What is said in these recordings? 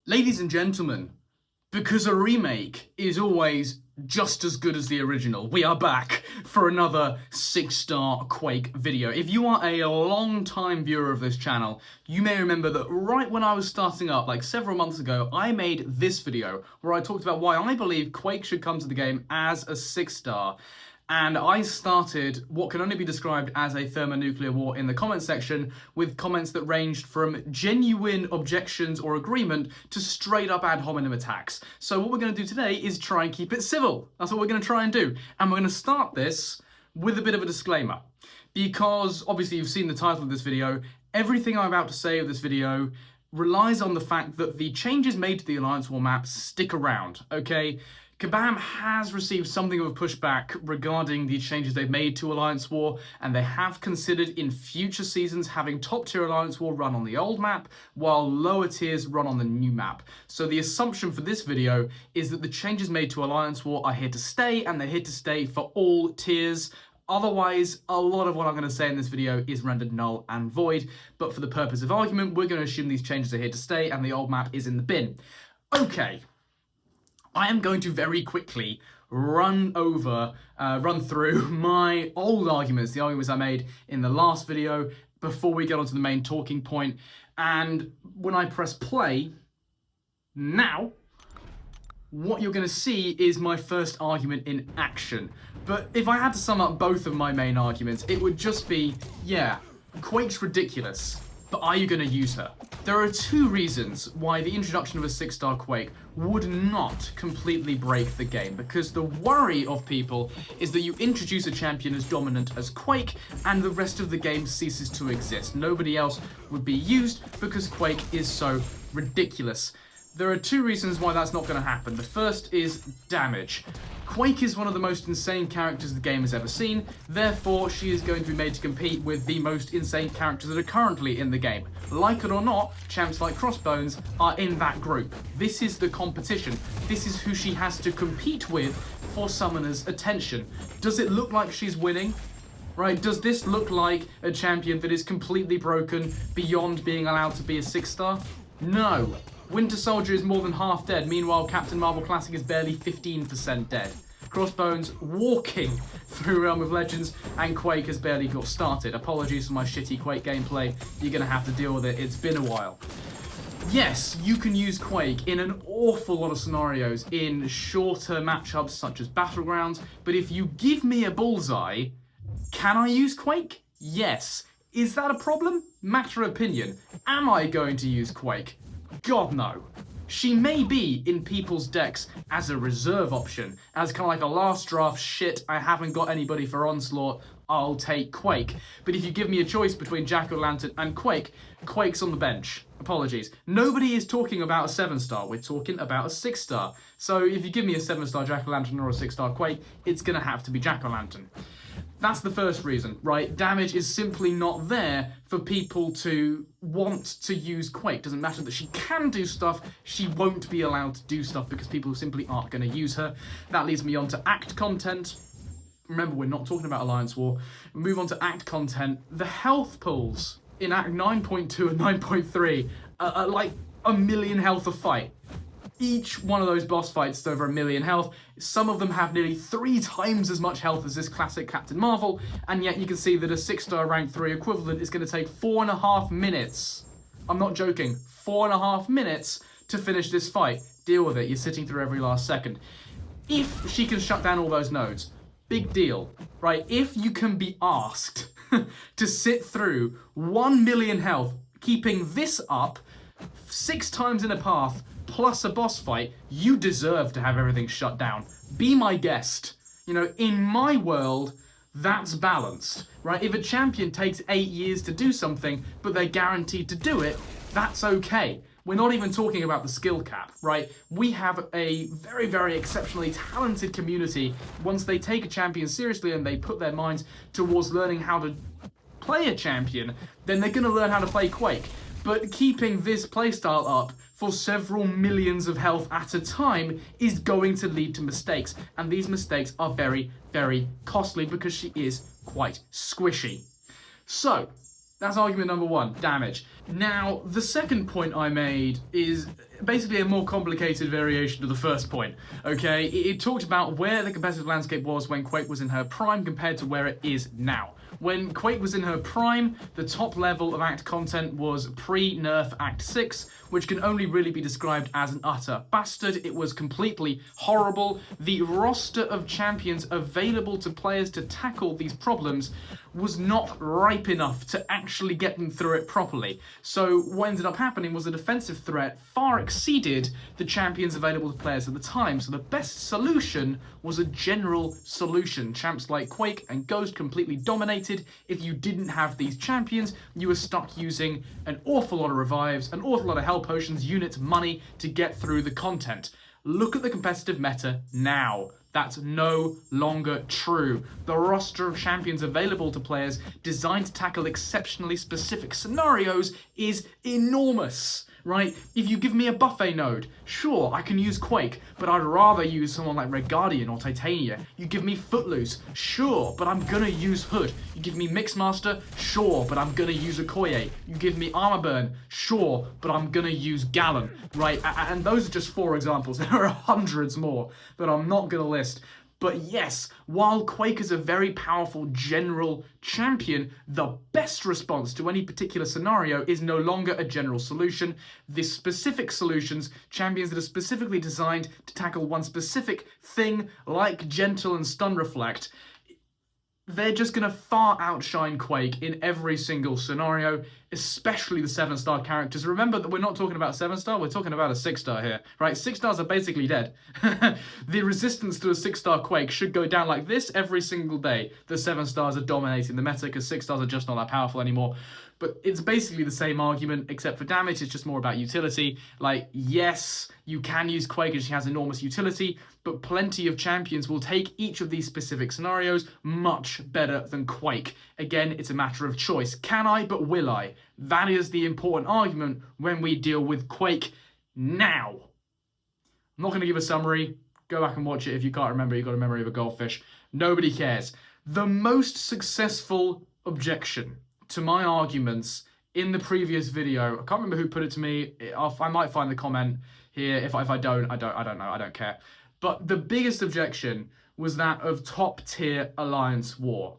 Ladies and gentlemen, because a remake is always just as good as the original, we are back for another 6-star Quake video. If you are a long-time viewer of this channel, you may remember that right when I was starting up, like several months ago, I made this video where I talked about why I believe Quake should come to the game as a 6-star. And I started what can only be described as a thermonuclear war in the comment section, with comments that ranged from genuine objections or agreement to straight up ad hominem attacks. So what we're going to do today is try and keep it civil. That's what we're going to try and do. And we're going to start this with a bit of a disclaimer. Because obviously you've seen the title of this video. Everything I'm about to say of this video relies on the fact that the changes made to the Alliance War map stick around, okay? Kabam has received something of a pushback regarding the changes they've made to Alliance War, and they have considered in future seasons having top-tier Alliance War run on the old map, while lower tiers run on the new map. So the assumption for this video is that the changes made to Alliance War are here to stay, and they're here to stay for all tiers. Otherwise, a lot of what I'm going to say in this video is rendered null and void, but for the purpose of argument, we're going to assume these changes are here to stay, and the old map is in the bin. Okay. I am going to very quickly run through my old arguments, the arguments I made in the last video before we get onto the main talking point. And when I press play now, what you're going to see is my first argument in action. But if I had to sum up both of my main arguments, it would just be, yeah, Quake's ridiculous, but are you going to use her? There are two reasons why the introduction of a 6-star Quake would not completely break the game, because the worry of people is that you introduce a champion as dominant as Quake and the rest of the game ceases to exist. Nobody else would be used because Quake is so ridiculous. There are two reasons why that's not going to happen. The first is damage. Quake is one of the most insane characters the game has ever seen, therefore she is going to be made to compete with the most insane characters that are currently in the game. Like it or not, champs like Crossbones are in that group. This is the competition. This is who she has to compete with for Summoner's attention. Does it look like she's winning? Right, does this look like a champion that is completely broken beyond being allowed to be a 6-star? No. Winter Soldier is more than half dead, meanwhile Captain Marvel Classic is barely 15% dead. Crossbones walking through Realm of Legends, and Quake has barely got started. Apologies for my shitty Quake gameplay, you're going to have to deal with it, it's been a while. Yes, you can use Quake in an awful lot of scenarios in shorter matchups such as Battlegrounds, but if you give me a bullseye, can I use Quake? Yes. Is that a problem? Matter of opinion. Am I going to use Quake? God no. She may be in people's decks as a reserve option, as kind of like a last draft, shit, I haven't got anybody for Onslaught, I'll take Quake. But if you give me a choice between Jack-O-Lantern and Quake, Quake's on the bench. Apologies. Nobody is talking about a 7-star, we're talking about a 6-star. So if you give me a 7-star Jack-O-Lantern or a 6-star Quake, it's going to have to be Jack-O-Lantern. That's the first reason, right? Damage is simply not there for people to want to use Quake. Doesn't matter that she can do stuff, she won't be allowed to do stuff because people simply aren't going to use her. That leads me on to Act content. Remember, we're not talking about Alliance War. Move on to Act content. The health pools in Act 9.2 and 9.3 are like 1,000,000 health a fight. Each one of those boss fights is over 1,000,000 health. Some of them have nearly 3 times as much health as this classic Captain Marvel, and yet you can see that a 6-star rank 3 equivalent is going to take 4.5 minutes. I'm not joking, 4.5 minutes to finish this fight. Deal with it, you're sitting through every last second. If she can shut down all those nodes, big deal, right? If you can be asked to sit through 1,000,000 health, keeping this up 6 times in a path, plus a boss fight, you deserve to have everything shut down. Be my guest. You know, in my world, that's balanced, right? If a champion takes 8 years to do something, but they're guaranteed to do it, that's okay. We're not even talking about the skill cap, right? We have a very, very exceptionally talented community. Once they take a champion seriously and they put their minds towards learning how to play a champion, then they're going to learn how to play Quake. But keeping this playstyle up for several millions of health at a time is going to lead to mistakes. And these mistakes are very, very costly because she is quite squishy. So, That's argument number one, damage. Now, the second point I made is basically a more complicated variation of the first point, okay? It talked about where the competitive landscape was when Quake was in her prime compared to where it is now. When Quake was in her prime, the top level of Act content was pre-nerf Act 6, which can only really be described as an utter bastard. It was completely horrible. The roster of champions available to players to tackle these problems was not ripe enough to actually get them through it properly. So what ended up happening was the defensive threat far exceeded the champions available to players at the time. So the best solution was a general solution. Champs like Quake and Ghost completely dominated. If you didn't have these champions, you were stuck using an awful lot of revives, an awful lot of hell potions, units, money to get through the content. Look at the competitive meta now. That's no longer true. The roster of champions available to players designed to tackle exceptionally specific scenarios is enormous, right? If you give me a buffet node, sure, I can use Quake, but I'd rather use someone like Red Guardian or Titania. You give me Footloose, sure, but I'm gonna use Hood. You give me Mixmaster, sure, but I'm gonna use Okoye. You give me Armor Burn, sure, but I'm gonna use Gallon, right? And those are just 4 examples. There are hundreds more that I'm not gonna list. But yes, while Quake is a very powerful general champion, the best response to any particular scenario is no longer a general solution. The specific solutions, champions that are specifically designed to tackle one specific thing, like Gentle and Stun Reflect, they're just going to far outshine Quake in every single scenario, especially the 7-star characters. Remember that we're not talking about 7-star, we're talking about a 6-star here, right? 6 stars are basically dead. The resistance to a 6-star Quake should go down like this every single day. The 7 stars are dominating the meta because 6 stars are just not that powerful anymore. But it's basically the same argument, except for damage, it's just more about utility. Like, yes, you can use Quake and she has enormous utility, but plenty of champions will take each of these specific scenarios much better than Quake. Again, it's a matter of choice. Can I, but will I? That is the important argument when we deal with Quake now. I'm not going to give a summary. Go back and watch it if you can't remember. You've got a memory of a goldfish. Nobody cares. The most successful objection to my arguments in the previous video, I can't remember who put it to me. I might find the comment here. If I don't know. I don't care. But the biggest objection was that of top-tier alliance war.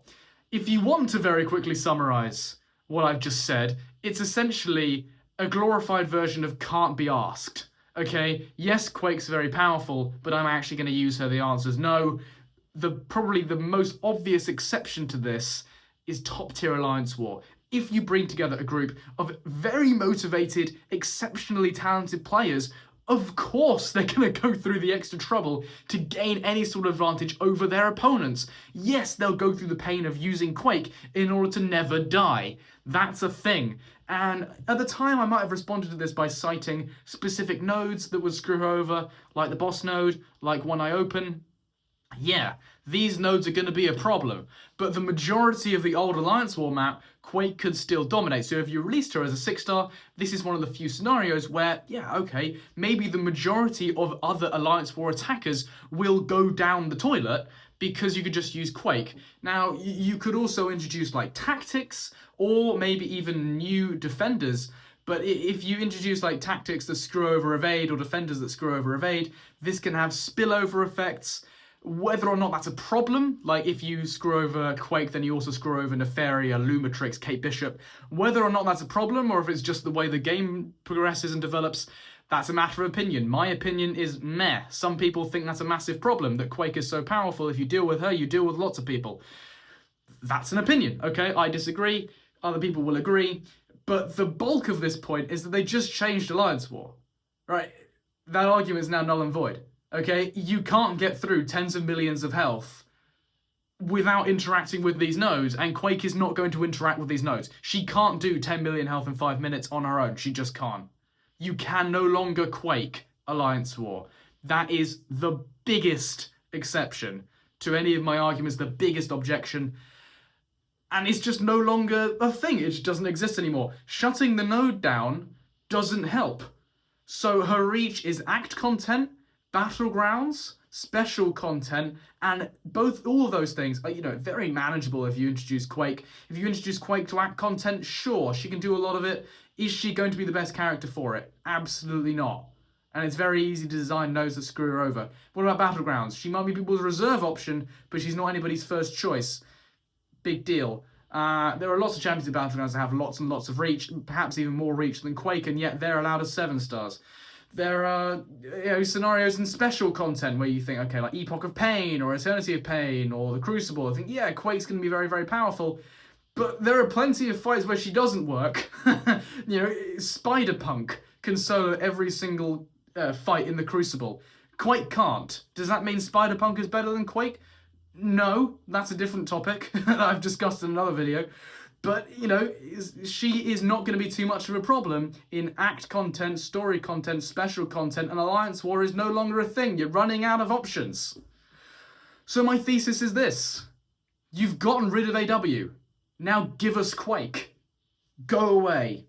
If you want to very quickly summarize what I've just said, it's essentially a glorified version of can't be asked. Okay, yes, Quake's very powerful, but I'm actually going to use her. The answer is no. Probably the most obvious exception to this is top-tier alliance war. If you bring together a group of very motivated, exceptionally talented players, of course they're going to go through the extra trouble to gain any sort of advantage over their opponents. Yes, they'll go through the pain of using Quake in order to never die. That's a thing. And at the time, I might have responded to this by citing specific nodes that would screw her over, like the boss node, like One Eye Open. Yeah, these nodes are going to be a problem, but the majority of the old Alliance War map, Quake could still dominate. So if you released her as a 6-star, this is one of the few scenarios where, yeah, okay, maybe the majority of other Alliance War attackers will go down the toilet because you could just use Quake. Now, you could also introduce like tactics or maybe even new defenders. But if you introduce like tactics that screw over evade or defenders that screw over evade, this can have spillover effects. Whether or not that's a problem, like if you screw over Quake, then you also screw over Nefaria, Lumatrix, Kate Bishop. Whether or not that's a problem, or if it's just the way the game progresses and develops, that's a matter of opinion. My opinion is meh. Some people think that's a massive problem, that Quake is so powerful, if you deal with her, you deal with lots of people. That's an opinion, okay? I disagree. Other people will agree. But the bulk of this point is that they just changed Alliance War, right? That argument is now null and void. Okay, you can't get through tens of millions of health without interacting with these nodes, and Quake is not going to interact with these nodes. She can't do 10 million health in 5 minutes on her own. She just can't. You can no longer Quake Alliance War. That is the biggest exception to any of my arguments, the biggest objection. And it's just no longer a thing. It just doesn't exist anymore. Shutting the node down doesn't help. So her reach is act content, Battlegrounds, special content, and all of those things are, very manageable if you introduce Quake. If you introduce Quake to act content, sure, she can do a lot of it. Is she going to be the best character for it? Absolutely not. And it's very easy to design those that screw her over. What about Battlegrounds? She might be people's reserve option, but she's not anybody's first choice. Big deal. There are lots of champions in Battlegrounds that have lots and lots of reach, perhaps even more reach than Quake, and yet they're allowed as 7 stars. There are scenarios in special content where you think, okay, like Epoch of Pain or Eternity of Pain or the Crucible. I think, yeah, Quake's going to be very, very powerful. But there are plenty of fights where she doesn't work. Spider-Punk can solo every single fight in the Crucible. Quake can't. Does that mean Spider-Punk is better than Quake? No, that's a different topic that I've discussed in another video. But, she is not going to be too much of a problem in act content, story content, special content, and Alliance War is no longer a thing. You're running out of options. So my thesis is this. You've gotten rid of AW. Now give us Quake. Go away.